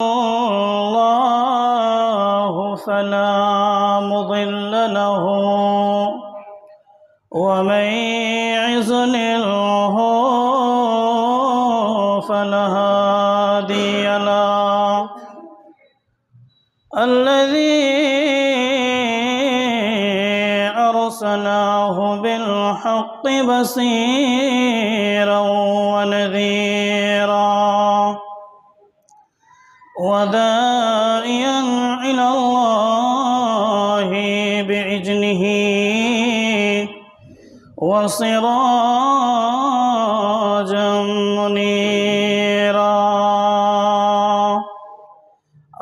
الله فلا مضل له ومن يضلله فلا هادي له الذي أرسله بالحق بصيرا ونذيرا وداعيا إلى الله بإذنه وسراجا منيرا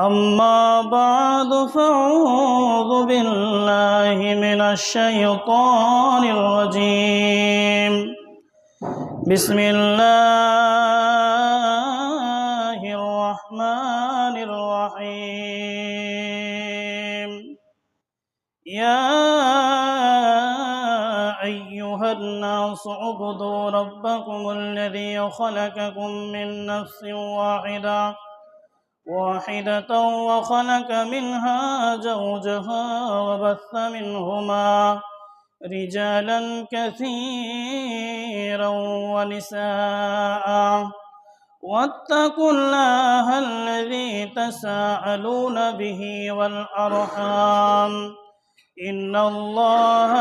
أما بعد فأعوذ بالله من الشيطان الرجيم بسم الله الرحمن الرحيم يا أيها الناس اعبدوا ربكم الذي خلقكم من نفس واحدة وخلق منها زوجها وبث منهما رجالا كثيرا ونساء واتقوا الله الذي تساءلون به والأرحام إن الله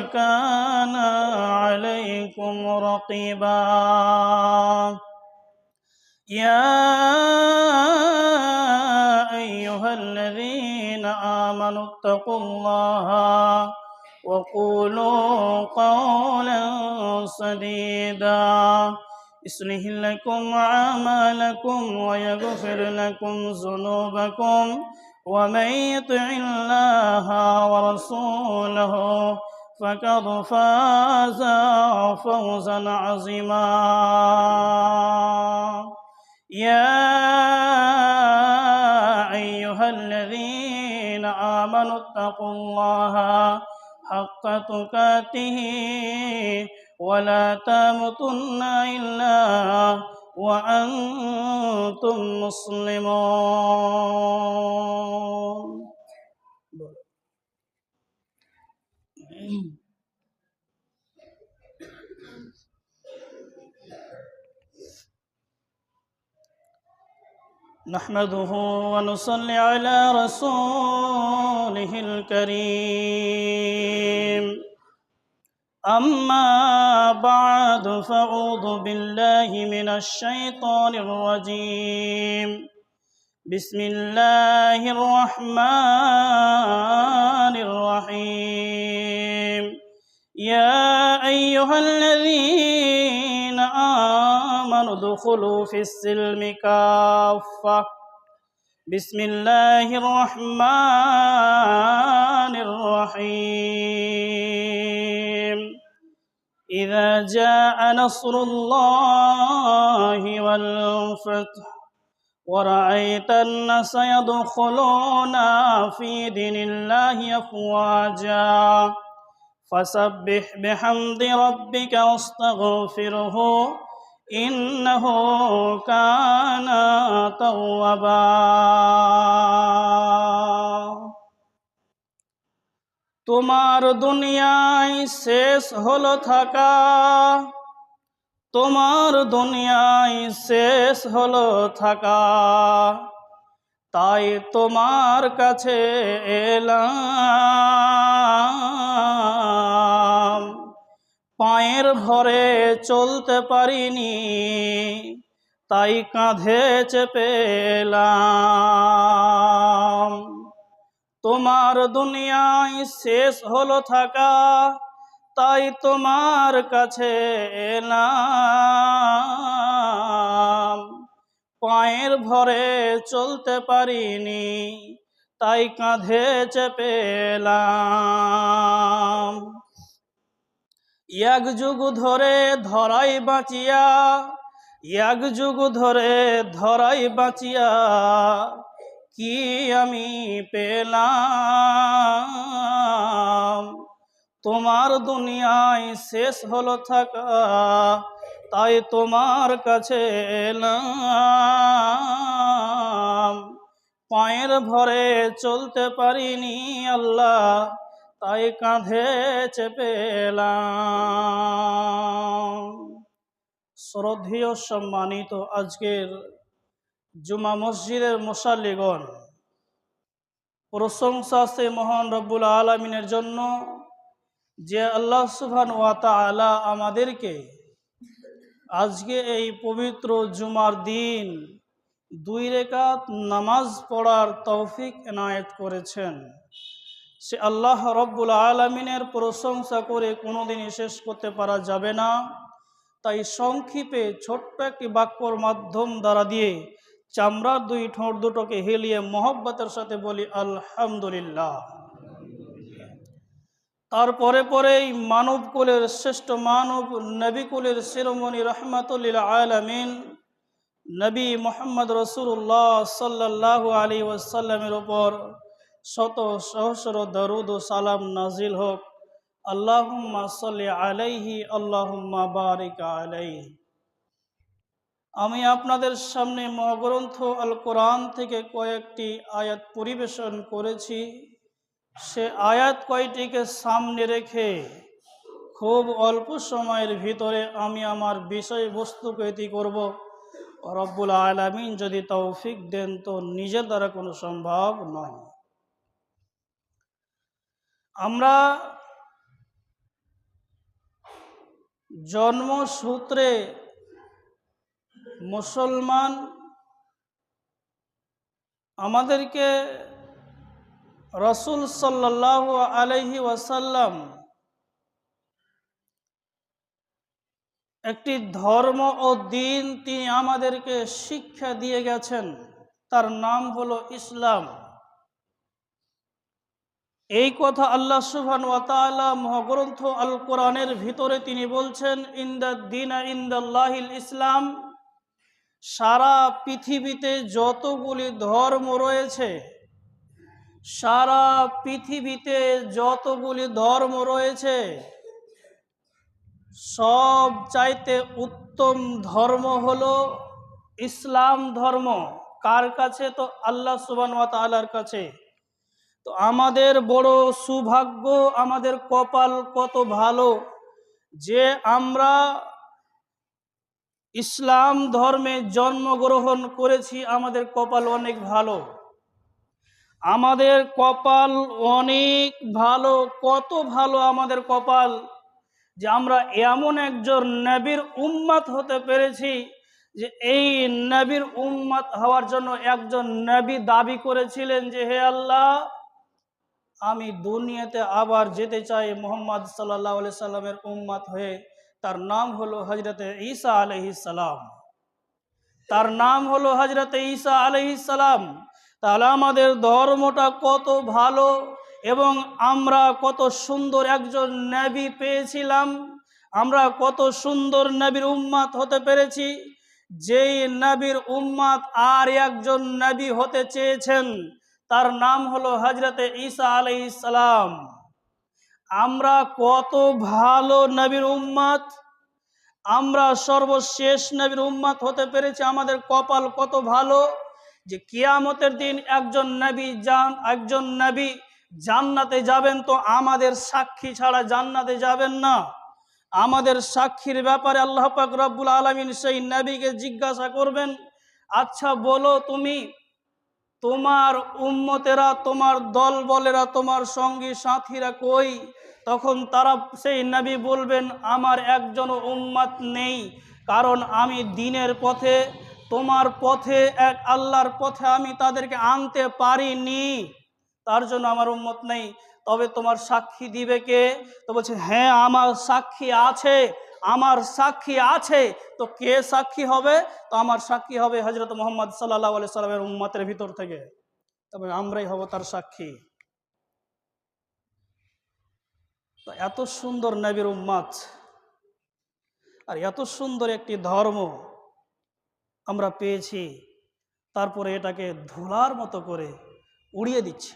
كان عليكم رقيبا يا أيها الذين آمنوا اتقوا الله وقولوا قولا سديدا يصلح لكم أعمالكم ويغفر لكم ذنوبكم ومن يطع الله ورسوله فقد فاز فوزا عظيما يا أيها الذين آمنوا اتقوا الله حق تقاته ولا تموتن إلا وأنتم مسلمون نحمده ونصلي على رسوله الكريم أما بعد فأعوذ بالله من الشيطان الرجيم بسم الله الرحمن الرحيم يا أيها الذين آمنوا ادخلوا في السلم كافة بسم الله الرحمن الرحيم إذا جاء نصر الله والفتح ورأيت الناس يدخلون في دين الله أفواجا فسبح بحمد ربك واستغفره إنه كان توابا তোমার দুনিয়ায় শেষ হলো থাকা তোমার দুনিয়ায় শেষ হলো থাকা তাই তোমার কাছে এলাম পায়ের ভরে চলতে পারিনি তাই কাঁধে চেপে এলাম তোমার দুনিয়ায় শেষ হলো থাকা তাই তোমার কাছে এলাম পায়ের ভরে চলতে পারিনি তাই কাঁধে চেপে এলাম এক যুগ ধরে ধরাই বাঁচিয়া এক যুগ ধরে ধরাই বাঁচিয়া কি আমি পেলাম তোমার দুনিয়ায় শেষ হলো থাকা তাই তোমার কাছে এলাম। পায়ের ভরে চলতে পারিনি আল্লাহ, তাই কাঁধে চেপে এলাম। শ্রদ্ধেয় সম্মানিত আজকের জুমা মসজিদের মুসাল্লিগণ, প্রশংসা সে মহান রব্বুল আলামিনের জন্য যে আল্লাহ সুবহানাহু ওয়া তাআলা আমাদেরকে আজকে এই পবিত্র জুমার দিন 2 রাকাত নামাজ পড়ার তৌফিক এনায়েত করেছেন। সে আল্লাহ রব্বুল আলামিনের প্রশংসা করে কোনোদিনই শেষ করতে পারা যাবে না। তাই সংক্ষেপে ছোট্ট একটি বাক্যর মাধ্যম দ্বারা দিয়ে চামড়ার 2 ঠোঁট দুটোকে হেলিয়ে মহব্বতের সাথে বলি আলহামদুলিল্লাহ। তারপরে পরেই মানব কুলের শ্রেষ্ঠ মানব নবী কুলের শিরোমণি রাহমাতুল লিল আলামিন নবী মুহাম্মদ রাসূলুল্লাহ সাল্লাল্লাহু আলাইহি ওয়াসাল্লামের উপর শত সহস্র দরুদ ও সালাম নাজিল হোক। আল্লাহুম্মা সাল্লি আলাইহি আল্লাহুম্মা বারিক আলাইহি। আমি আপনাদের সামনে মহাগ্রন্থ আল কোরআন থেকে কয়েকটি আয়াত পরিবেশন করেছি। সে আয়াত কয়টিকে সামনে রেখে খুব অল্প সময়ের ভিতরে আমি আমার বিষয়বস্তুকে এটি করব। রব্বুল আলামিন যদি তৌফিক দেন তো নিজের দ্বারা কোনো সম্ভব নয়। আমরা জন্মসূত্রে মুসলমান, আমাদেরকে রাসূল সাল্লাল্লাহু আলাইহি ওয়াসাল্লাম একটি ধর্ম ও দিন তিনি আমাদেরকে শিক্ষা দিয়ে গেছেন, তার নাম হলো ইসলাম। এই কথা আল্লাহ সুবহানাহু ওয়া তাআলা মহাগ্রন্থ আল কোরআনের ভিতরে তিনি বলছেন, ইনদাদ-দীনা ইনদাল্লাহিল ইসলাম। সারা পৃথিবীতে যতগুলি ধর্ম রয়েছে, সারা পৃথিবীতে যতগুলি ধর্ম রয়েছে, সব চাইতে উত্তম ধর্ম হলো ইসলাম ধর্ম। কার কাছে? তো আল্লাহ সুবহানাহু ওয়া তাআলার কাছে। তো আমাদের বড় সৌভাগ্য, আমাদের কপাল কত ভালো যে আমরা ইসলাম ধর্মে জন্মগ্রহণ করেছি। আমাদের কপাল অনেক ভালো, আমাদের কপাল অনেক ভালো। কত ভালো আমাদের কপাল যে আমরা এমন একজন নবীর উম্মত হতে পেরেছি যে এই নবীর উম্মত হওয়ার জন্য একজন নবী দাবি করেছিলেন যে হে আল্লাহ, আমি দুনিয়াতে আবার যেতে চাই মুহাম্মদ সাল্লাল্লাহু আলাইহি সাল্লামের উম্মত হয়ে। তার নাম হলো হযরতে ঈসা আলাইহিস সালাম। তার নাম হলো হযরতে ঈসা আলাইহিস সালাম। তাহলে আমাদের ধর্মটা কত ভালো এবং আমরা কত সুন্দর একজন নবী পেয়েছিলাম। আমরা কত সুন্দর নবীর উম্মত হতে পেরেছি। যেই নবীর উম্মত আর একজন নবী হতে চেয়েছেন, তার নাম হলো হযরতে ঈসা আলাইহিস সালাম। আমরা কত ভালো নবীর উম্মত, আমরা সর্বশেষ নবীর উম্মত হতে পেরেছি। আমাদের কপাল কত ভালো যে কিয়ামতের দিন একজন নবী জান্নাতে যাবেন, তো আমাদের সাক্ষী ছাড়া জান্নাতে যাবেন না। আমাদের সাক্ষীর ব্যাপারে আল্লাহ পাক রব্বুল আলামিন সেই নবীকে জিজ্ঞাসা করবেন, আচ্ছা বলো তুমি, তোমার উম্মতেরা, তোমার দল বলেরা, তোমার সঙ্গী সাথীরা কই? তখন তারা, সেই নবী বলবেন, আমার একজন উম্মত নেই, কারণ আমি দ্বীনের পথে, তোমার পথে, এক আল্লাহর পথে আমি তাদেরকে আনতে পারিনি, তার জন্য আমার উম্মত নেই। তবে তোমার সাক্ষী দিবে কে? তো বলছে হ্যাঁ আমার সাক্ষী আছে, আমার সাক্ষী আছে। তো কে সাক্ষী হবে? তো আমার সাক্ষী হবে হযরত মুহাম্মদ সাল্লাল্লাহু আলাইহি সাল্লামের উম্মতের ভিতর থেকে, তবে আমরাই হব তার সাক্ষী। তো এত সুন্দর নবীর উম্মত আর এত সুন্দর একটি ধর্ম আমরা পেয়েছি, তারপরে এটাকে ধুলার মতো করে উড়িয়ে দিচ্ছি।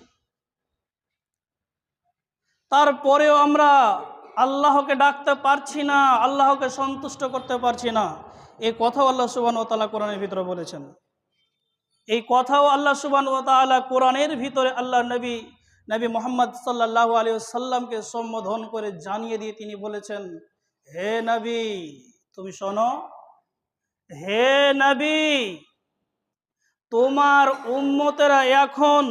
তারপরেও আমরা আল্লাহকে ডাকতে পারছি না, আল্লাহকে সন্তুষ্ট করতে পারছি না। এই কথাও আল্লাহ সুবহানাহু ওয়া তাআলা কোরআনের ভিতরে বলেছেন। এই কথাও আল্লাহ সুবহানাহু ওয়া তাআলা কোরআনের ভিতরে আল্লাহ নবী মুহাম্মদ সাল্লাল্লাহু আলাইহি ওয়াসাল্লামকে সম্বোধন করে জানিয়ে দিয়ে তিনি বলেছেন, হে নবী তুমি শোনো, হে নবী তোমার উম্মতেরা এখন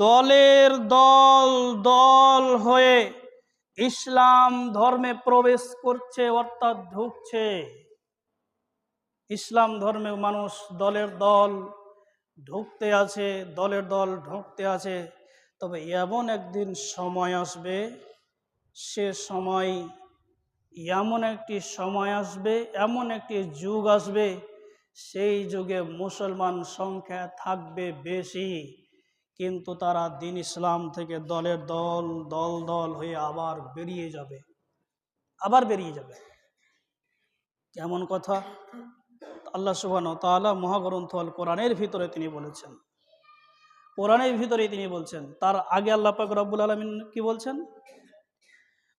দলের দল দল হয়ে ইসলাম ধর্মে প্রবেশ করছে, অর্থাৎ ঢুকছে। ইসলাম ধর্মে মানুষ দলের দল ঢুকতে আছে, দলের দল ঢুকতে আছে। তবে এমন একদিন সময় আসবে, সে সময় এমন একটি সময় আসবে, এমন একটি যুগ আসবে, সেই যুগে মুসলমান সংখ্যা থাকবে বেশি, কিন্তু তারা দিন ইসলাম থেকে দলের দল দল দল হয়ে আবার বেরিয়ে যাবে। কেমন কথা? আল্লাহ সুবহানাহু ওয়া তাআলা মহাগ্রন্থ আল কোরআনের ভিতরে তিনি বলেছেন, কোরআনের ভিতরে তিনি বলছেন। তার আগে আল্লাহ পাক রব্বুল আলামিন কি বলছেন?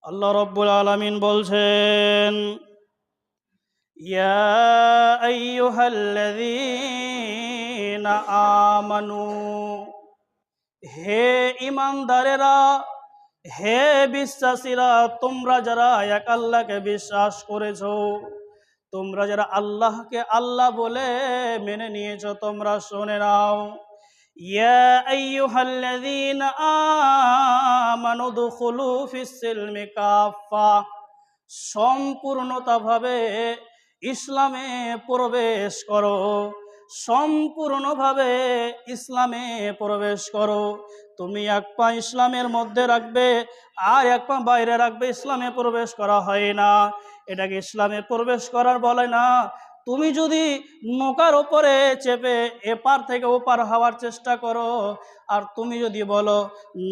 আল্লাহ রব্বুল আলামিন বলছেন, ইয়া আইয়ুহাল্লাযীনা আমানু, হে ঈমানদারেরা, হে বিশ্বাসীরা, তোমরা যারা এক আল্লাহকে বিশ্বাস করেছো, তোমরা যারা আল্লাহকে আল্লাহ বলে মেনে নিয়েছো, তোমরা শুনে নাও। ইয়া আইয়ুহাল্লাযীনা আমানু দুখুলু ফিস-সিলমি কাফা, সম্পূর্ণতাভাবে ইসলামে প্রবেশ করো, সম্পূর্ণভাবে ইসলামে প্রবেশ করো। তুমি এক পা ইসলামের মধ্যে রাখবে আর এক পা বাইরে রাখবে, ইসলামে প্রবেশ করা হয় না। এটাকে ইসলামে প্রবেশ করার বলে না। তুমি যদি নৌকার ওপরে চেপে এপার থেকে ওপার হওয়ার চেষ্টা করো, আর তুমি যদি বলো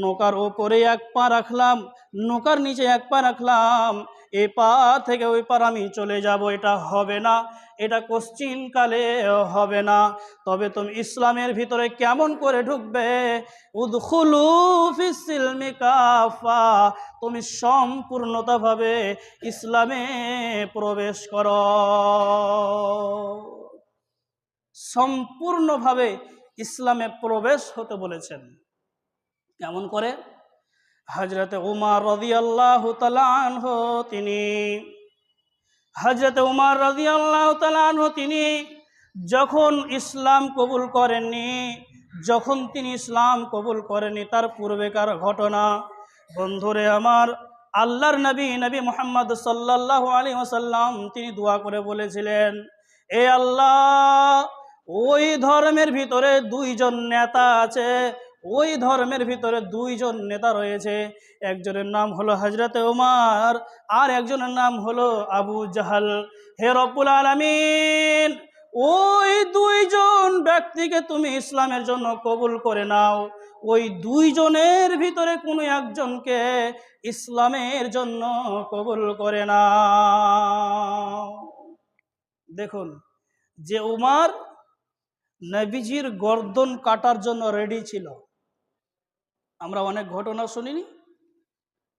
নৌকার ওপরে এক পা রাখলাম, নৌকার নিচে এক পা রাখলাম, এ পার থেকে ওই পার আমি চলে যাব, এটা হবে না, এটা কোশ্চিনকালে হবে না। তবে তুমি ইসলামের ভিতরে কেমন করে ঢুকবে? উদখুলু ফিস-সিলমি কাফা, তুমি সম্পূর্ণতাভাবে ইসলামে প্রবেশ করো, সম্পূর্ণভাবে ইসলামে প্রবেশ হতে বলেছেন। কেমন করে? হযরতে উমর রাদিয়াল্লাহু তাআলা আনহু তিনি যখন ইসলাম কবুল করেননি, তার পূর্বেকার ঘটনা। বন্ধুরে আমার, আল্লাহর নবী মুহাম্মদ সাল্লাল্লাহু আলাইহি ওয়াসাল্লাম তিনি দোয়া করে বলেছিলেন, এ আল্লাহ, ওই ধর্মের ভিতরে দুইজন নেতা আছে, ওই ধর্মের ভিতরে দুইজন নেতা রয়েছে, একজনের নাম হলো হযরতে উমর আর একজনের নাম হলো আবু জাহাল। হে রব্বুল আলামিন, ওই দুইজন ব্যক্তিকে তুমি ইসলামের জন্য কবুল করে নাও, ওই দুইজনের ভিতরে কোনো একজনকে ইসলামের জন্য কবুল করে নাও। দেখুন, যে উমর নবীজির গর্দন কাটার জন্য রেডি ছিল। আমরা অনেক ঘটনা শুনিনি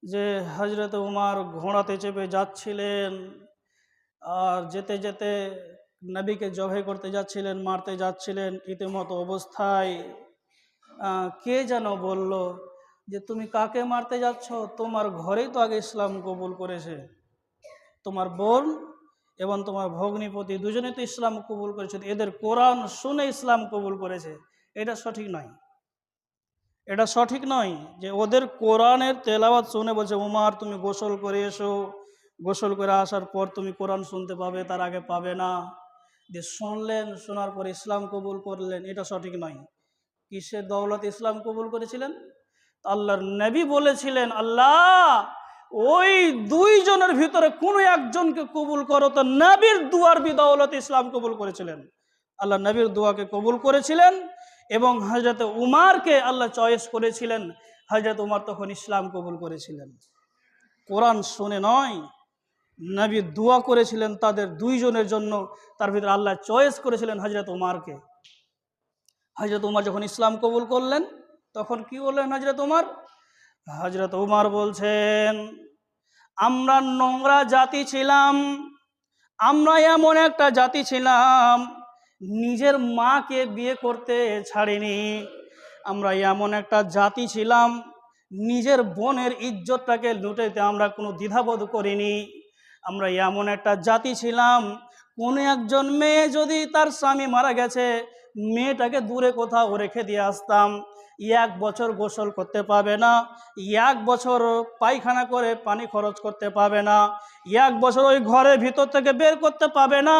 যে হযরত উমর ঘোড়াতে চেপে যাচ্ছিলেন, আর যেতে যেতে নবীকে জবাই করতে যাচ্ছিলেন, মারতে যাচ্ছিলেন। ইতিমতো অবস্থায় কে যেন বলল যে তুমি কাকে মারতে যাচ্ছ? তোমার ঘরেই তো আগে ইসলাম কবুল করেছে, তোমার বোন এবং তোমার ভগ্নিপতি দুজনে তো ইসলাম কবুল করেছে, এদের কোরআন শুনে ইসলাম কবুল করেছে। এটা সঠিক নয় যে ওদের কোরআনের তেলাওয়াত শুনে বলছে উমর তুমি গোসল করে এসো, গোসল করে আসার পর তুমি কোরআন শুনতে পাবে, তার আগে পাবে না। যে শুনলেন, শোনার পর ইসলাম কবুল করলেন, এটা সঠিক নয়। কিসের দৌলত ইসলাম কবুল করেছিলেন? আল্লাহর নবী বলেছিলেন, আল্লাহ ওই দুইজনের ভিতরে কোনো একজনকে কবুল করো। তো নবীর দুয়ার বিদৌলত ইসলাম কবুল করেছিলেন, আল্লাহ নবীর দোয়াকে কবুল করেছিলেন এবং হযরত উমরকে আল্লাহ চয়েস করেছিলেন। হযরত উমর তখন ইসলাম কবুল করেছিলেন, কোরআন শুনে নয়, নবী দোয়া করেছিলেন তাদের দুইজনের জন্য। তার ভিতরে আল্লাহ চয়েস করেছিলেন হযরত উমরকে। হযরত উমর যখন ইসলাম কবুল করলেন, তখন কি বললেন হযরত উমর? হযরত উমর বলছেন, আমরা নোংরা জাতি ছিলাম, আমরা এমন একটা জাতি ছিলাম নিজের মাকে বিয়ে করতে ছাড়িনি। আমরা এমন একটা জাতি ছিলাম নিজের বোনের ইজ্জতটাকে লুটাইতে আমরা কোনো দ্বিধাবোধ করিনি। আমরা এমন একটা জাতি ছিলাম কোনো একজন মেয়ে যদি তার স্বামী মারা গেছে মেয়েটাকে দূরে কোথাও রেখে দিয়ে আসতাম। 1 বছর গোসল করতে পাবে না, 1 বছর পায়খানা করে পানি খরচ করতে পাবে না, 1 বছর ওই ঘরের ভিতর থেকে বের করতে পাবে না।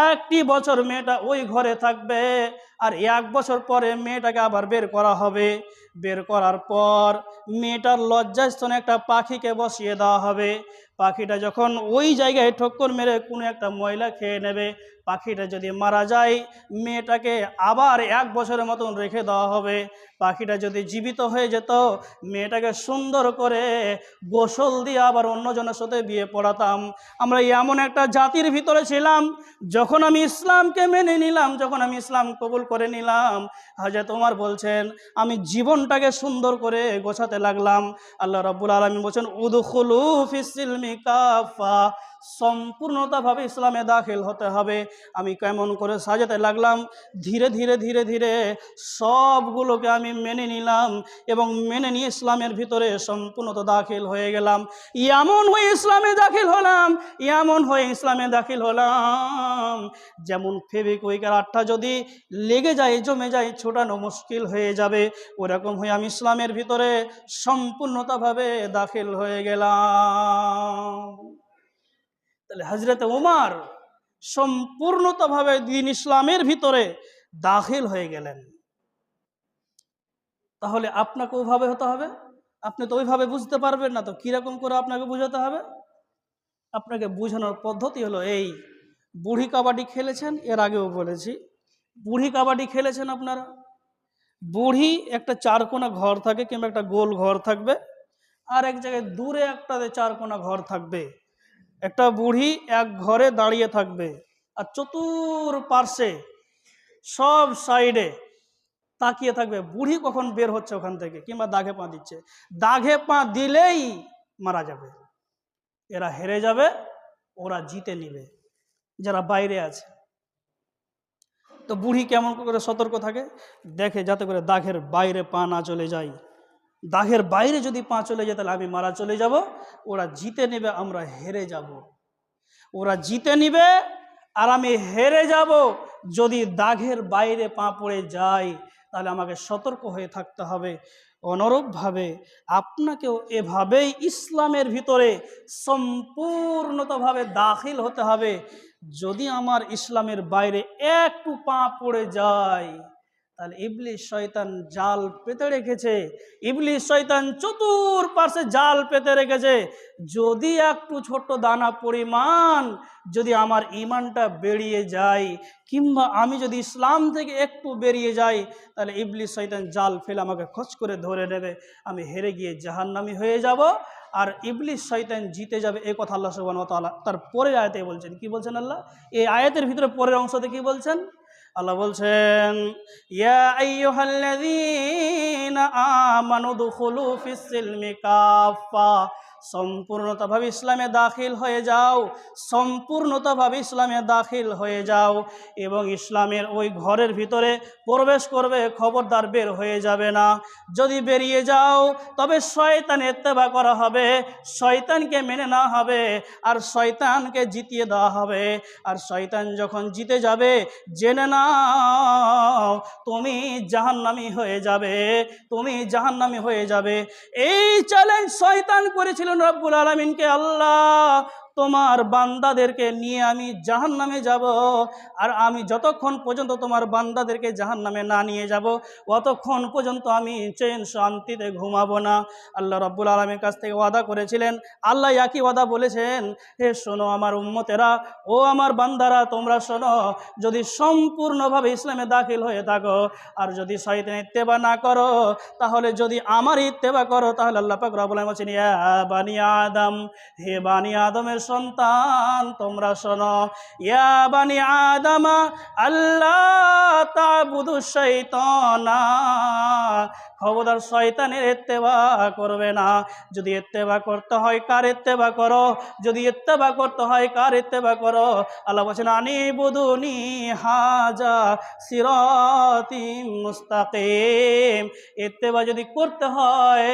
1টি বছর মেয়েটা ওই ঘরে থাকবে, আর 1 বছর পরে মেয়েটাকে আবার বের করা হবে। বের করার পর মেয়েটার লজ্জাস্থানে একটা পাখিকে বসিয়ে দেওয়া হবে। পাখিটা যখন ওই জায়গায় ঠক্কর মেরে কোনো একটা ময়লা খেয়ে নেবে, পাখিটা যদি মারা যায় মেয়েটাকে আবার 1 বছরের মতন রেখে দেওয়া হবে। পাখিটা যদি জীবিত হয়ে যেত মেয়েটাকে সুন্দর করে গোসল দিয়ে আবার অন্যজনের সাথে বিয়ে পড়াতাম। আমরা এমন একটা জাতির ভিতরে ছিলাম। যখন আমি ইসলামকে মেনে নিলাম, যখন আমি ইসলাম কবুল করে নিলাম, হযরত ওমর বলছেন আমি জীবনটাকে সুন্দর করে গোছাতে লাগলাম। আল্লাহ রাব্বুল আলামিন বলছেন উদখুলু ফিস-সিলমি কাফা, সম্পূর্ণতাভাবে ইসলামে দাখিল হতে হবে। আমি কেমন করে সাজাতে লাগলাম, ধীরে ধীরে ধীরে ধীরে সবগুলোকে আমি মেনে নিলাম এবং মেনে নিয়ে ইসলামের ভিতরে সম্পূর্ণতা দাখিল হয়ে গেলাম। এমন হয়ে ইসলামে দাখিল হলাম, এমন হয়ে ইসলামে দাখিল হলাম যেমন ফেভিকুইকের আঠা যদি লেগে যায় জমে যায় ছোটানো মুশকিল হয়ে যাবে, ওরকম হয়ে আমি ইসলামের ভিতরে সম্পূর্ণতাভাবে দাখিল হয়ে গেলাম। তাহলে হযরত ওমর সম্পূর্ণতাভাবে দ্বীন ইসলামের ভিতরে দাখিল হয়ে গেলেন। তাহলে আপনাকে ওইভাবে হতে হবে। আপনি তো ওইভাবে বুঝতে পারবেন না, তো কীরকম করে আপনাকে বুঝাতে হবে? আপনাকে বোঝানোর পদ্ধতি হলো এই, বুড়ি কাবাডি খেলেছেন, এর আগেও বলেছি, বুড়ি কাবাডি খেলেছেন আপনারা। বুড়ি একটা 4 কোণা ঘর থাকে কিংবা একটা গোল ঘর থাকবে, আর এক জায়গায় দূরে একটা 4 কোণা ঘর থাকবে। একটা বুড়ি এক ঘরে দাঁড়িয়ে থাকবে আর চতুর্পার্শ্বে সব সাইডে তাকিয়ে থাকবে বুড়ি কখন বের হচ্ছে ওখান থেকে, কিংবা দাগে পা দিচ্ছে। দাগে পা দিলেই মারা যাবে, এরা হেরে যাবে, ওরা জিতে নিবে যারা বাইরে আছে। তো বুড়ি কেমন করে সতর্ক থাকে, দেখে যাতে করে দাগের বাইরে পা না চলে যায়। দাগের বাইরে যদি পা চলে যায় তাহলে আমি মারা চলে যাব, ওরা জিতে নেবে, আমরা হেরে যাব। ওরা জিতে নিবে আর আমি হেরে যাব। যদি দাগের বাইরে পা পড়ে যায় তাহলে আমাকে সতর্ক হয়ে থাকতে হবে। অনুরূপভাবে আপনাকেও এভাবেই ইসলামের ভিতরে সম্পূর্ণতাভাবে দাখিল হতে হবে। যদি আমার ইসলামের বাইরে একটু পা পড়ে যায় তাহলে ইবলিস শয়তান জাল পেতে রেখেছে, ইবলিস শয়তান চতুর্পার্শ্বে জাল পেতে রেখেছে। যদি একটু ছোট্ট দানা পরিমাণ যদি আমার ঈমানটা বেরিয়ে যায় কিংবা আমি যদি ইসলাম থেকে একটু বেরিয়ে যাই তাহলে ইবলিস শয়তান জাল ফেলে আমাকে খোঁজ করে ধরে নেবে, আমি হেরে গিয়ে জাহান্নামী হয়ে যাব আর ইবলিস শয়তান জিতে যাবে। এই কথা আল্লাহ সুবহানাহু ওয়া তাআলা তার পরের আয়াতে বলছেন। কি বলছেন আল্লাহ? এই আয়াতের ভিতরে পরের অংশতে কি বলছেন? আল্লাহ বলছেন ইয়া আইয়ুহাল্লাযীনা আমানু দুখুলু ফিস-সিলমি কাফা, সম্পূর্ণতাভাবে ইসলামে দাখিল হয়ে যাও, সম্পূর্ণতাভাবে ইসলামে দাখিল হয়ে যাও এবং ইসলামের ওই ঘরের ভিতরে প্রবেশ করবে, খবরদার বের হয়ে যাবে না। যদি বেরিয়ে যাও তবে শয়তানের ইত্তেবা করা হবে, শয়তানকে মেনে নেওয়া হবে আর শয়তানকে জিতিয়ে দেওয়া হবে। আর শয়তান যখন জিতে যাবে জেনে নাও তুমি জাহান্নামী হয়ে যাবে, তুমি জাহান্নামী হয়ে যাবে। এই চ্যালেঞ্জ শয়তান করেছিল রব্বুল আলামিনকে, আল্লাহ তোমার বান্দাদেরকে নিয়ে আমি জাহান্নামে যাব, আর আমি যতক্ষণ পর্যন্ত তোমার বান্দাদেরকে জাহান্নামে না নিয়ে যাব অতক্ষণ পর্যন্ত আমি চেন শান্তিতে ঘুমাবো না। আল্লাহ রব্বুল আলামিনের কাছ থেকে ওয়াদা করেছিলেন, আল্লাহ একই ওয়াদা বলেছেন, হে শোনো আমার উম্মতেরা, ও আমার বান্দারা তোমরা শোনো, যদি সম্পূর্ণভাবে ইসলামে দাখিল হয়ে থাকো আর যদি শয়তানের ইত্তেবা না করো, তাহলে যদি আমার ইত্তেবা করো তাহলে আল্লাহ পাক রব্বুল আলামিন বলেন ইয়া বানি আদম, হে বানি আদমের সন্তান তোমরা শোনো, ইয়া বানি আদমা আল্লাহ তা'বুদু শাইতানা, খবরদার শয়তানের ইত্তেবা করবে না। যদি ইত্তেবা করতে হয় কার ইত্তেবা করো, যদি ইত্তেবা করতে হয় কার ইত্তেবা করো? আল্লাহ বলেছেন আনিবুদুনি হাজা সিরাতিম মুস্তাকিম। ইত্তেবা যদি করতে হয়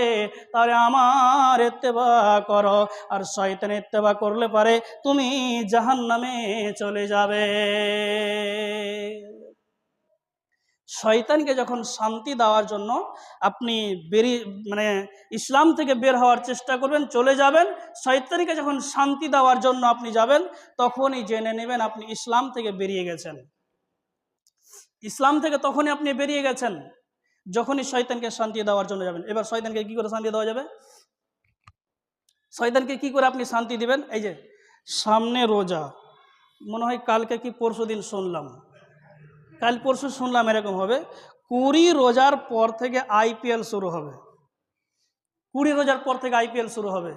তাহলে আমার ইত্তেবা করো, আর শয়তানের ইত্তেবা করলে পারে তুমি জাহান্নামে চলে যাবে। শয়তানকে যখন শান্তি দেওয়ার জন্য আপনি ইসলাম থেকে বের হওয়ার চেষ্টা করবেন, চলে যাবেন, শয়তানকে যখন শান্তি দেওয়ার জন্য আপনি যাবেন, তখনই জেনে নেবেন আপনি ইসলাম থেকে বেরিয়ে গেছেন। ইসলাম থেকে তখনই আপনি বেরিয়ে গেছেন যখনই শয়তানকে শান্তি দেওয়ার জন্য যাবেন। এবার শয়তানকে কি করে শান্তি দেওয়া যাবে? শয়তানকে কি করে আপনি শান্তি দিবেন? এই যে সামনে রোজা, মনে হয় কালকে কি পরশু দিন শুনলাম, কাল পরশু শুনলাম এরকম হবে, 20 রোজার পর থেকে IPL শুরু হবে। 20 রোজার পর থেকে IPL শুরু হবে।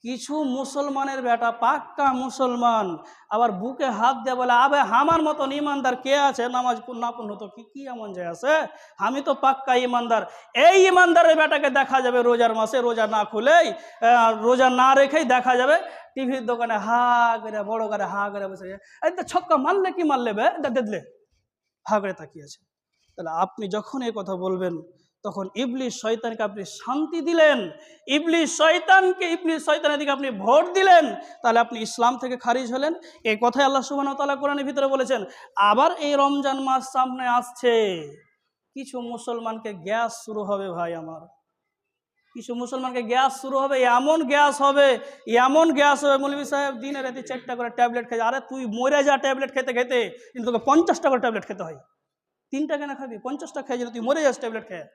কিছু মুসলমানের বেটা, পাক্কা মুসলমান, আবার বুকে হাত দিয়ে বলে আবে আমার মতন ইমানদার কে আছে নামাজ না পড়লো তো কি এমন যায় আছে, আমি তো পাক্কা ইমানদার। এই ইমানদারের বেটাকে দেখা যাবে রোজার মাসে রোজা না খুলেই, রোজা না রেখেই দেখা যাবে টিভির দোকানে হা করে বড় করে হা করে বসে, এই তো ছক্কা মারলে কি মারলে বে দেখলে, হা করে তাকিয়েছে। তাহলে আপনি যখন এই কথা বলবেন তখন ইবলিস শয়তানকে আপনি শান্তি দিলেন, ইবলিস শয়তানের দিকে আপনি ভোট দিলেন, তাহলে আপনি ইসলাম থেকে খারিজ হলেন। এই কথাই আল্লাহ সুবহানাহু ওয়া তাআলা কোরআনের ভিতরে বলেছেন। আবার এই রমজান মাস সামনে আসছে, কিছু মুসলমানকে গ্যাস শুরু হবে ভাই আমার, কিছু মুসলমানকে গ্যাস শুরু হবে, এমন গ্যাস হবে মৌলভী সাহেব দিনে রাতে 4টা করে ট্যাবলেট খেয়ে, আরে তুই মরে যা ট্যাবলেট খেতে খেতে, কিন্তু তোকে 50টা করে ট্যাবলেট খেতে হয়। 3টা কেন খাবি, 50টা খেয়ে যদি তুই মরে যাস ট্যাবলেট খেয়ে।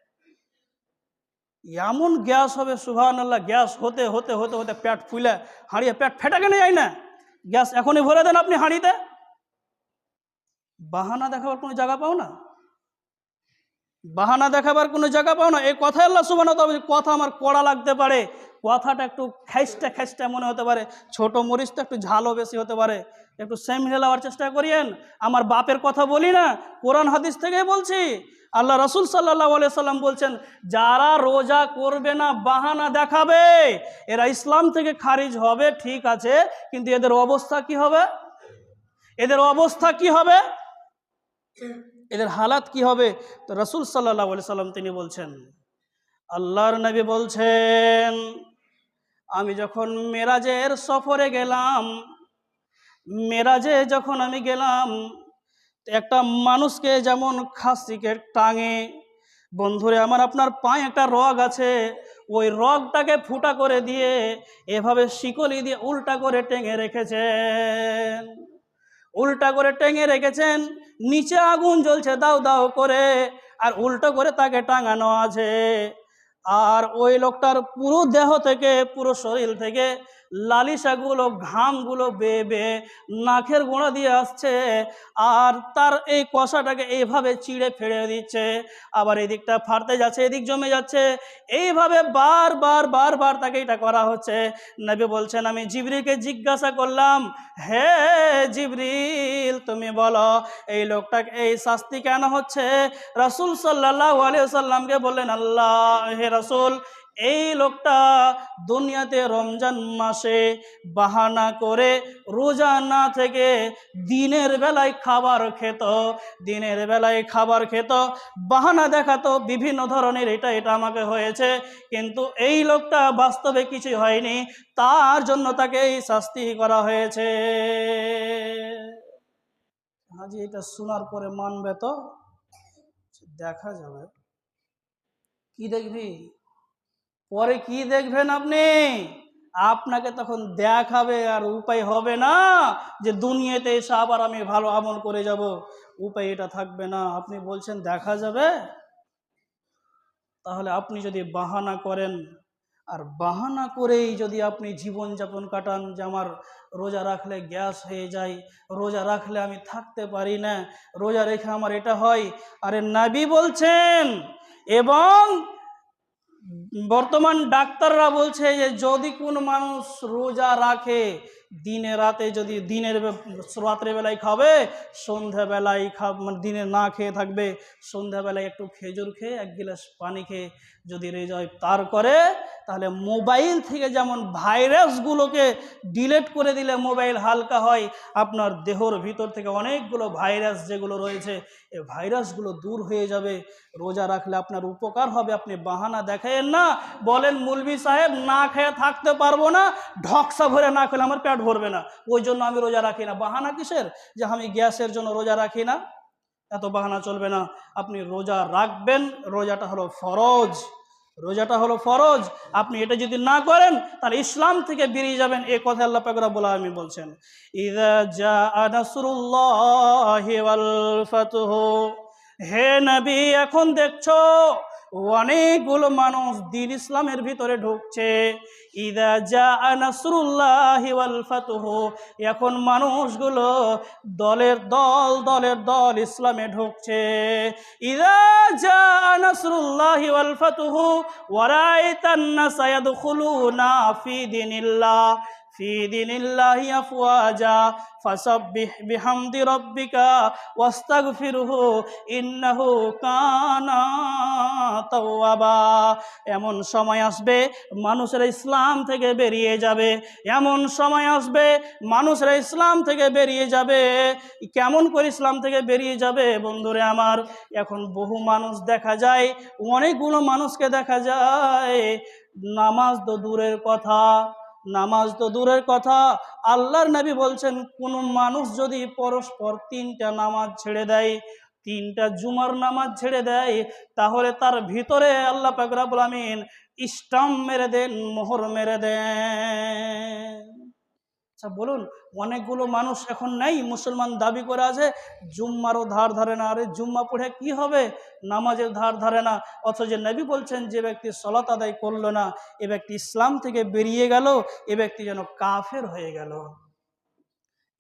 এমন গ্যাস হবে সুবহানাল্লাহ, গ্যাস হতে হতে হতে হতে পেট ফুলে হাঁড়িয়ে পেট ফেটে কেন যায় না, গ্যাস এখনই ভরে দেন আপনি হাঁড়িতে। বাহানা দেখাবার কোনো জায়গা পাও না, বাহানা দেখাবার কোনো জায়গা পাও না। এই কথা আল্লাহ সুবহানাহু ওয়া তাআলা, কথা আমার কড়া লাগতে পারে, কথাটা একটু খাইস্টা মনে হতে পারে, ছোট মরিচ তো একটু ঝালও বেশি হতে পারে, একটু সেম হেলাবার চেষ্টা করিয়েন। আমার বাপের কথা বলি না, কোরআন হাদিস থেকেই বলছি। আল্লাহ রাসূল সাল্লাল্লাহু আলাইহি সাল্লাম বলছেন, যারা রোজা করবে না বাহানা দেখাবে এরা ইসলাম থেকে খারিজ হবে, ঠিক আছে, কিন্তু এদের অবস্থা কি হবে, এদের অবস্থা কি হবে, এদের হালাত কি হবে? তো রাসূল সাল্লাল্লাহু আলাইহি সাল্লাম তিনি বলছেন, আল্লাহর নবী বলছেন, আমি যখন মেরাজের সফরে গেলাম, মেরাজে যখন আমি গেলাম, একটা মানুষকে যেমন খাসিকে টাঙে, বন্ধুরে আমার আপনার পায়ে একটা রগ আছে, ওই রগটাকে ফুটা করে দিয়ে এভাবে শিকলি দিয়ে উল্টা করে টেঙে রেখেছেন, উল্টা করে টেঙে রেখেছেন, নিচে আগুন জ্বলছে দাও দাও করে, আর উল্টো করে তাকে টাঙানো আছে। আর ওই লোকটার পুরো দেহ থেকে, পুরো শরীর থেকে লালিশাগুলো, ঘামগুলো বেয়ে বেয়ে নাকের গোড়া দিয়ে আসছে, আর তার এই কষাটাকে এইভাবে চিড়ে ফেড়ে দিচ্ছে, আবার এদিকটা ফাটতে যাচ্ছে, এদিক জমে যাচ্ছে, এইভাবে বারবার তাকে এটা করা হচ্ছে। নবী বলছেন, আমি জিবরিলকে জিজ্ঞাসা করলাম, হে জিবরিল তুমি বলো এই লোকটাকে এই শাস্তি কেন হচ্ছে? রাসূল সাল্লাল্লাহু আলাইহি ওয়াসাল্লামকে বললেন, আল্লাহ হে রাসূল, এই লোকটা দুনিয়াতে রমজান মাসে বাহানা করে রোজা না থেকে দিনের বেলায় খাবার খেত, বাহানা দেখাতো বিভিন্ন ধরনের, এটা আমাকে হয়েছে, কিন্তু এই লোকটা বাস্তবে কিছু হয়নি, তার জন্য তাকে এই শাস্তি করা হয়েছে। হাজি এটা শোনার পরে মানবে তো? দেখা যাবে। কি দেখবি পরে, কি দেখবেন আপনি? আপনাকে তখন দেখাবে, আর উপায় হবে না যে দুনিয়াতে এসে আবার আমি ভালো আমল করে যাব, উপায় এটা থাকবে না। আপনি বলছেন দেখা যাবে, তাহলে আপনি যদি বাহানা করেন, আর বাহানা করেই যদি আপনি জীবনযাপন কাটান, যে আমার রোজা রাখলে গ্যাস হয়ে যায়, রোজা রাখলে আমি থাকতে পারি না, রোজা রেখে আমার এটা হয়, আরে নবী বলছেন, এবং বর্তমান ডাক্তাররা বলছে যে যদি কোনো মানুষ রোজা রাখে দিনে রাতে যদি রাত্রেবেলায় খাবে, সন্ধ্যাবেলায় মানে দিনে না খেয়ে থাকবে, সন্ধ্যাবেলায় একটু খেজুর খেয়ে 1 গ্লাস পানি খেয়ে যদি রেজা ইফতার করে, তাহলে মোবাইল থেকে যেমন ভাইরাসগুলোকে ডিলিট করে দিলে মোবাইল হালকা হয়, আপনার দেহর ভিতর থেকে অনেকগুলো ভাইরাস যেগুলো রয়েছে এই ভাইরাসগুলো দূর হয়ে যাবে। রোজা রাখলে আপনার উপকার হবে। আপনি বাহানা দেখায়েন না, বলেন মৌলভী সাহেব না খেয়ে থাকতে পারবো না, ঢকসা ভরে না খেলে আমার পেট ভরবে না, ওই জন্য আমি রোজা রাখি না। বাহানা কিসের যে আমি গ্যাসের জন্য রোজা রাখি না? এত বাহানা চলবে না। আপনি রোজা রাখবেন, রোজাটা হলো ফরজ, রোজাটা হলো ফরজ। আপনি এটা যদি না করেন তাহলে ইসলাম থেকে বেরিয়ে যাবেন। এই কথা আল্লাহ পাক রব্বুল আলামিন বলছেন, ইযা জাআ নাসরুল্লাহি ওয়াল ফাতহু। হে নবী, এখন দেখছো অনেকগুলো মানুষ দিন ইসলামের ভিতরে ঢুকছে। ইযা জাআ নাসরুল্লাহি ওয়াল ফাতহু, এখন মানুষগুলো দলের দল ইসলামে ঢুকছে। ইযা জাআ নাসরুল্লাহি ওয়াল ফাতহু ওয়া রাআইতান নাসা ইয়াদখুলুনা ফি দীনিল্লাহি আফওয়াজা ফাসাব্বিহ বিহামদি রাব্বিকা ওয়াস্তাগফিরহু ইন্নাহু কানা তাওয়াবা। এমন সময় আসবে মানুষেরা ইসলাম থেকে বেরিয়ে যাবে, এমন সময় আসবে মানুষেরা ইসলাম থেকে বেরিয়ে যাবে। কেমন করে ইসলাম থেকে বেরিয়ে যাবে বন্ধুরে আমার? এখন বহু মানুষ দেখা যায়, অনেকগুলো মানুষকে দেখা যায় নামাজ তো দূরের কথা, আল্লাহর নবী বলছেন কোন মানুষ যদি পরস্পর 3টা নামাজ ছেড়ে দেয়, 3টা জুমার নামাজ ছেড়ে দেয়, তাহলে তার ভিতরে আল্লাহ পাক রব্বুল আমিন স্টাম্প মেরে দেন, মোহর মেরে দেন। আচ্ছা বলুন, অনেকগুলো মানুষ এখন নেই মুসলমান দাবি করে আছে, জুম্মারও ধার ধারে না। আরে জুম্মা পড়ে কি হবে, নামাজের ধার ধারে না। অথচ নবী বলছেন যে ব্যক্তি সালাত আদায় করলো না, এ ব্যক্তি ইসলাম থেকে বেরিয়ে গেল, এ ব্যক্তি যেন কাফের হয়ে গেল।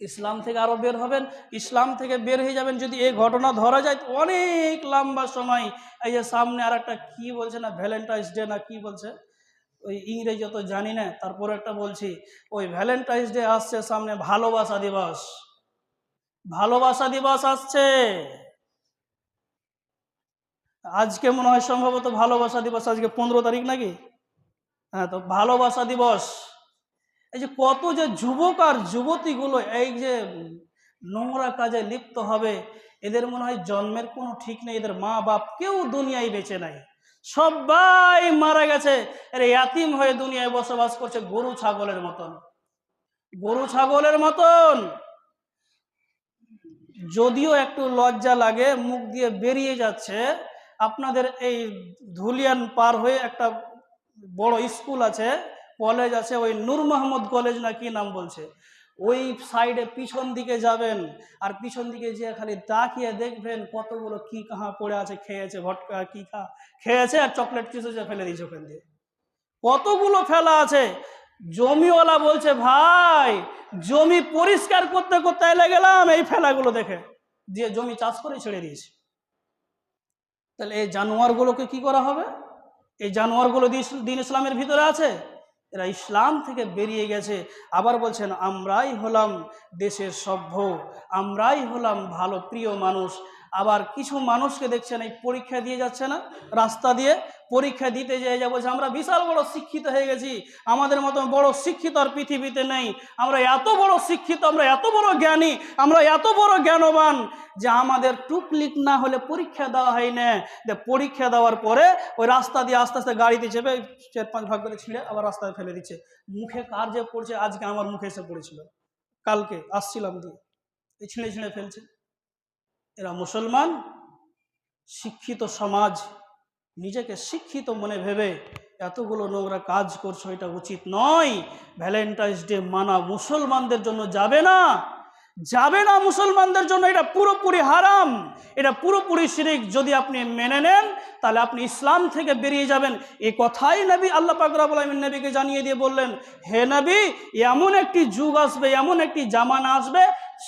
ইসলাম থেকে আরো বের হবেন, ইসলাম থেকে বের হয়ে যাবেন যদি এই ঘটনা ধরা যায় অনেক লম্বা সময়। এই যে সামনে আর একটা কি বলছে না, ভ্যালেন্টাইন্স ডে না কি বলছে, ওই ইংরেজি তো জানি না, তারপরে একটা বলছি, ওই ভ্যালেন্টাইন্স ডে আসছে সামনে, ভালোবাসা দিবস আসছে। আজকে মনে হয় সম্ভবত ভালোবাসা দিবস, আজকে 15 তারিখ নাকি? হ্যাঁ, তো ভালোবাসা দিবস। এই যে কত যে যুবক আর যুবতীগুলো এই যে নোংরা কাজে লিপ্ত হবে, এদের মনে হয় জন্মের কোনো ঠিক নেই, এদের মা বাপ কেউ দুনিয়ায় বেঁচে নাই, সবাই মারা গেছে। এর ইয়াতিম হয়ে দুনিয়ায় বসবাস করছে গরু ছাগলের মতন। যদিও একটু লজ্জা লাগে, মুখ দিয়ে বেরিয়ে যাচ্ছে, আপনাদের এই ধুলিয়ান পার হয়ে একটা বড় স্কুল আছে, কলেজ আছে, ওই নূর মোহাম্মদ কলেজ না কি নাম বলছে, ওই সাইডে পিছন দিকে যাবেন, আর পিছন দিকে যে খালি তাকিয়ে দেখবেন কতগুলো কি কাহা পড়ে আছে, খেয়েছে ভটকা কি খেয়েছে, আর চকলেট কিছু যে ফেলে দিয়েছে ওখান দিয়ে, কতগুলো ফেলা আছে। জমিওয়ালা বলছে ভাই জমি পরিষ্কার করতে করতে এলে গেলাম এই ফেলাগুলো দেখে, দিয়ে জমি চাষ করে ছেড়ে দিয়েছে। তাহলে এই জানোয়ারগুলোকে কি করা হবে? এই জানোয়ারগুলো দিন ইসলামের ভিতরে আছে, এরা ইসলাম থেকে বেরিয়ে গেছে। আবার বলছেন আমরাই হলাম দেশের সভ্য, আমরাই হলাম ভালো প্রিয় মানুষ। আবার কিছু মানুষকে দেখছেন এই পরীক্ষা দিয়ে যাচ্ছে না, রাস্তা দিয়ে পরীক্ষা দিতে যেয়ে বলছে আমরা বিশাল বড় শিক্ষিত হয়ে গেছি, আমাদের মতো বড় শিক্ষিত আর পৃথিবীতে নেই, আমরা এত বড় শিক্ষিত, আমরা এত বড় জ্ঞানী, আমরা এত বড় জ্ঞানবান যে আমাদের টুকলিক না হলে পরীক্ষা দেওয়া হয় না। পরীক্ষা দেওয়ার পরে ওই রাস্তা দিয়ে আস্তে আস্তে গাড়িতে চেপে 4-5 ভাগ করে ছিঁড়ে আবার রাস্তায় ফেলে দিচ্ছে। মুখে কার যে পড়ছে, আজকে আমার মুখে এসে পড়েছিল, কালকে আসছিলাম দিয়ে এই ছিঁড়ে ফেলছে। এরা মুসলমান, শিক্ষিত সমাজ, নিজেকে শিক্ষিত মনে ভেবে এতগুলো নোংরা কাজ করছো, এটা উচিত নয়। ভ্যালেন্টাইন্স ডে মানা মুসলমানদের জন্য যাবে না মুসলমানদের জন্য, এটা পুরোপুরি হারাম, এটা পুরোপুরি শিরক। যদি আপনি মেনে নেন তাহলে আপনি ইসলাম থেকে বেরিয়ে যাবেন। এই কথাই নবী আল্লাহ পাক রব্বুল আলামিন নবীকে জানিয়ে দিয়ে বললেন, হে নবী এমন একটি যুগ আসবে, এমন একটি জামানা আসবে,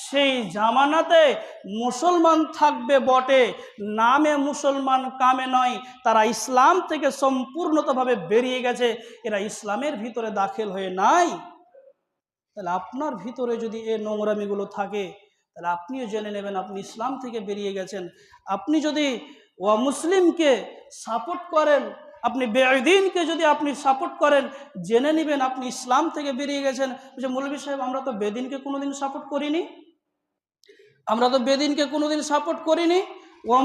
সেই জামানাতে মুসলমান থাকবে বটে, নামে মুসলমান কামে নয়। তারা ইসলাম থেকে সম্পূর্ণতভাবে বেরিয়ে গেছে, এরা ইসলামের ভিতরে দাখিল হয়ে নাই। তাহলে আপনার ভিতরে যদি এই নোংরামিগুলো থাকে, তাহলে আপনিও জেনে নেবেন আপনি ইসলাম থেকে বেরিয়ে গেছেন। আপনি যদি মুসলিমকে সাপোর্ট করেন, আপনি বেঈদিনকে যদি আপনি সাপোর্ট করেন, জেনে নেবেন আপনি ইসলাম থেকে বেরিয়ে গেছেন। যে মৌলভী সাহেব, আমরা তো বেদিনকে কোনোদিন সাপোর্ট করিনি, আমরা তো বেদিনকে কোনোদিন সাপোর্ট করিনি,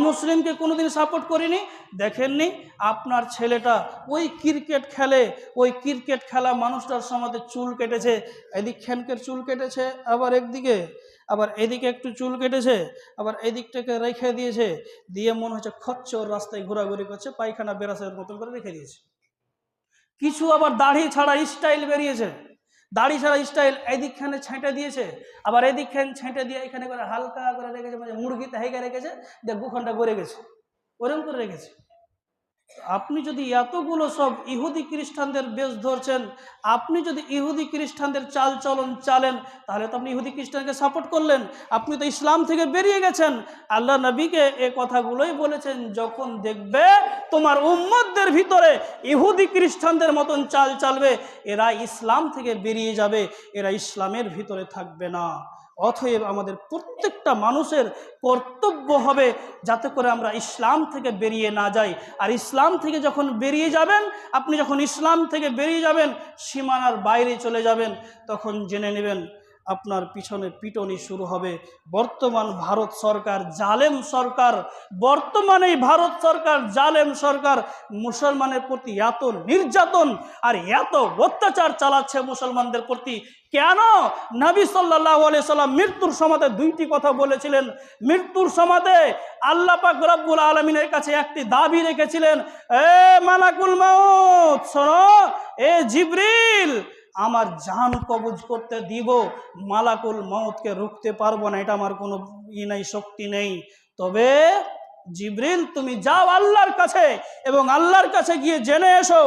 মুসলিমকে কোনোদিন সাপোর্ট করিনি। দেখেননি আপনার ছেলেটা ওই ক্রিকেট খেলে, ওই ক্রিকেট খেলা মানুষটার সমাজে চুল কেটেছে, এদিক খ্যানকের চুল কেটেছে, আবার একদিকে, আবার এদিকে একটু চুল কেটেছে, আবার এদিকটাকে রেখে দিয়েছে, দিয়ে মনে হচ্ছে খচ্চর রাস্তায় ঘোরাঘুরি করছে, পায়খানা বেরাসের মতন করে রেখে দিয়েছে। কিছু আবার দাড়ি ছাড়া স্টাইল বেরিয়েছে, দাড়ি ছাড়া স্টাইল, এদিকখানে ছেঁটে দিয়েছে, আবার এদিকখানে ছেঁটে দিয়ে এখানে করে হালকা করে রেখেছে, মানে মুরগিতে হেগে রেখেছে, দেখ বুখানটা গড়ে গেছে, ওরকম করে রেখেছে। আপনি যদি এতগুলো সব ইহুদি খ্রিস্টানদের বেশ ধরছেন, আপনি যদি ইহুদি খ্রিস্টানদের চাল চলন চালেন, তাহলে তো আপনি ইহুদি খ্রিস্টানকে সাপোর্ট করলেন, আপনি তো ইসলাম থেকে বেরিয়ে গেছেন। আল্লাহ নবীকে এ কথাগুলোই বলেছেন, যখন দেখবে তোমার উম্মতদের ভিতরে ইহুদি খ্রিস্টানদের মতন চাল চালবে, এরা ইসলাম থেকে বেরিয়ে যাবে, এরা ইসলামের ভিতরে থাকবে না। অতএব আমাদের প্রত্যেকটা মানুষের কর্তব্য হবে যাতে করে আমরা ইসলাম থেকে বেরিয়ে না যাই। আর ইসলাম থেকে যখন বেরিয়ে যাবেন, আপনি যখন ইসলাম থেকে বেরিয়ে যাবেন, সীমানার বাইরে চলে যাবেন, তখন জেনে নেবেন আপনার পিছনে পিটনি শুরু হবে। বর্তমান ভারত সরকার জালেম সরকার, বর্তমানে ভারত সরকার জালেম সরকার মুসলমানের প্রতি এত নির্যাতন আর এত অত্যাচার চালাচ্ছে মুসলমানদের প্রতি। কেন? নবী সাল্লাল্লাহু আলাইহি সাল্লাম মৃত্যুর সময়তে দুইটি কথা বলেছিলেন। মৃত্যুর সময়তে আল্লাহ পাক রব্বুল আলামিনের কাছে একটি দাবি রেখেছিলেন, এ মালাকুল মাউত, শোনো, এ জিবরিল, আমার জান কবজ করতে দিব, মালাকুল মাউতকে রুখতে পারবো না, এটা আমার কোনো নাই, শক্তি নেই। তবে জিবরিল, তুমি যাও আল্লাহর কাছে এবং আল্লাহর কাছে গিয়ে জেনে এসো,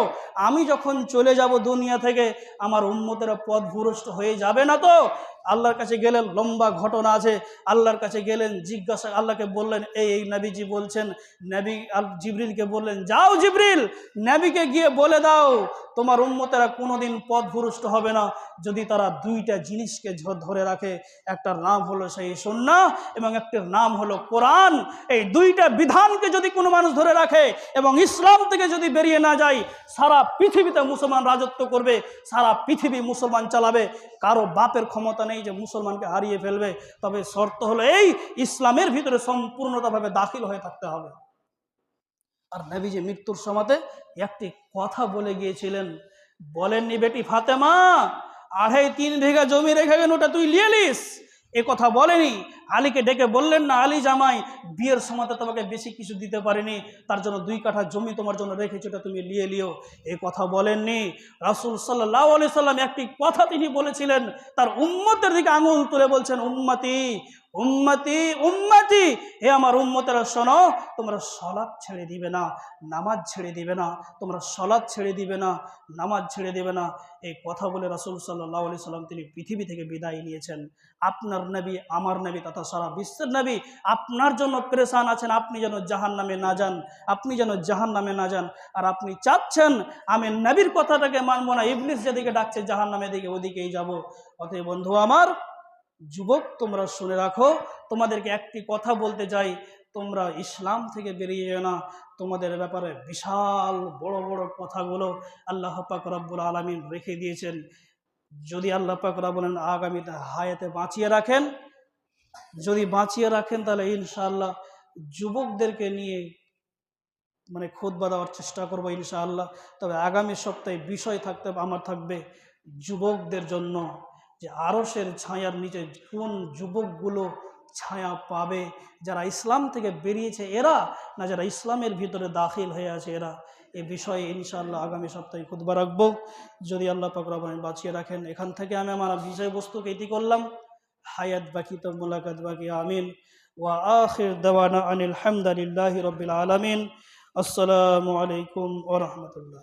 আমি যখন চলে যাব দুনিয়া থেকে, আমার উম্মতেরা পথভ্রষ্ট হয়ে যাবে না তো? আল্লাহর কাছে গেলেন, লম্বা ঘটনা আছে। আল্লাহর কাছে গেলেন, জিজ্ঞাসা, আল্লাহকে বললেন এই নবীজি বলছেন। নবী জিবরিলকে বললেন, যাও জিবরিল, নবীকে গিয়ে বলে দাও তোমার উম্মতেরা কোনোদিন পথভ্রষ্ট হবে না যদি তারা দুইটা জিনিসকে ধরে রাখে। একটার নাম হলো সেই সুন্নাহ এবং একটার নাম হলো কোরআন। এই দুইটা বিধানকে যদি কোনো মানুষ ধরে রাখে এবং ইসলাম থেকে যদি বেরিয়ে না যায়, সারা পৃথিবীতে মুসলমান রাজত্ব করবে, সারা পৃথিবী মুসলমান চালাবে। কারো বাপের ক্ষমতা নেই যে মুসলমানকে হারিয়ে ফেলবে। তবে শর্ত হলো এই, ইসলামের ভিতরে সম্পূর্ণতাভাবে দাখিল হয়ে থাকতে হবে। আর নবীজি মৃত্যুর সময়তে একটি কথা বলে গিয়েছিলেন, বলেননি, বেটি ফাতেমা 2.5-3 বিঘা জমি রেখে গেন, ওটা তুই লিয়ে লিস, এ কথা বলেনি। আলীকে ডেকে বললেন না, আলী জামাই, বিয়ের সময়তে তোমাকে বেশি কিছু দিতে পারিনি, তার জন্য 2 কাঠা জমি তোমার জন্য রেখেছি, ওটা তুমি লিয়ে লিও, এ কথা বলেননি। রাসূল সাল্লাল্লাহু আলাইহি সাল্লাম একটি কথা তিনি বলেছিলেন, তার উম্মতের দিকে আঙুল তুলে বলছেন, উম্মতি উম্মতি উম্মতি, হে আমার উম্মতেরা শোনো, তোমরা সালাত ছেড়ে দিবে না, নামাজ ছেড়ে দিবে না, তোমরা সালাত ছেড়ে দিবে না, নামাজ ছেড়ে দিবে না। এই কথা বলে রাসূল সাল্লাল্লাহু আলাইহি সাল্লাম তিনি পৃথিবী থেকে বিদায় নিয়েছেন। আপনার নবী, আমার নবী তথা সারা বিশ্বের নবী আপনার জন্য পেরেশান আছেন, আপনি যেন জাহান্নামে না যান, আপনি যেন জাহান্নামে না যান। আর আপনি চাচ্ছেন আমি নবীর কথাটাকে মানবো না, ইবলিস যেদিকে ডাকছে জাহান্নামের দিকে, ওদিকেই যাব। অতএব বন্ধু আমার, যুবক, তোমরা শুনে রাখো, তোমাদেরকে একটি কথা বলতে চাই, তোমরা ইসলাম থেকে বেরিয়ে যেও না। তোমাদের ব্যাপারে বিশাল বড় বড় কথাগুলো আল্লাহ পাক রব্বুল আলামিন রেখে দিয়েছেন। যদি আল্লাহ পাক বলেন আগামীতে হায়াতে বাঁচিয়ে রাখেন, যদি বাঁচিয়ে রাখেন, তাহলে ইনশাআল্লাহ যুবকদেরকে নিয়ে খুতবা দেওয়ার চেষ্টা করবো ইনশাআল্লাহ। তবে আগামী সপ্তাহে বিষয় থাকবে যুবকদের জন্য, যে আরশের ছায়ার নিচে কোন যুবকগুলো ছায়া পাবে, যারা ইসলাম থেকে বেরিয়েছে এরা, না যারা ইসলামের ভিতরে দাখিল হয়ে আছে এরা। এ বিষয়ে ইনশাআল্লাহ আগামী সপ্তাহে খুতবা রাখবো, যদি আল্লাহ পাক রব্বুল বাঁচিয়ে রাখেন। এখান থেকে আমি আমার বিষয়বস্তুকে ইতি করলাম। হায়াত বাকি তো মুলাকাত বাকি। আমিন। ওয়া আখির দাওয়ানা আনিল হামদুলিল্লাহি রাব্বিল আলামিন। আসসালামু আলাইকুম ওয়া রাহমাতুল্লাহ।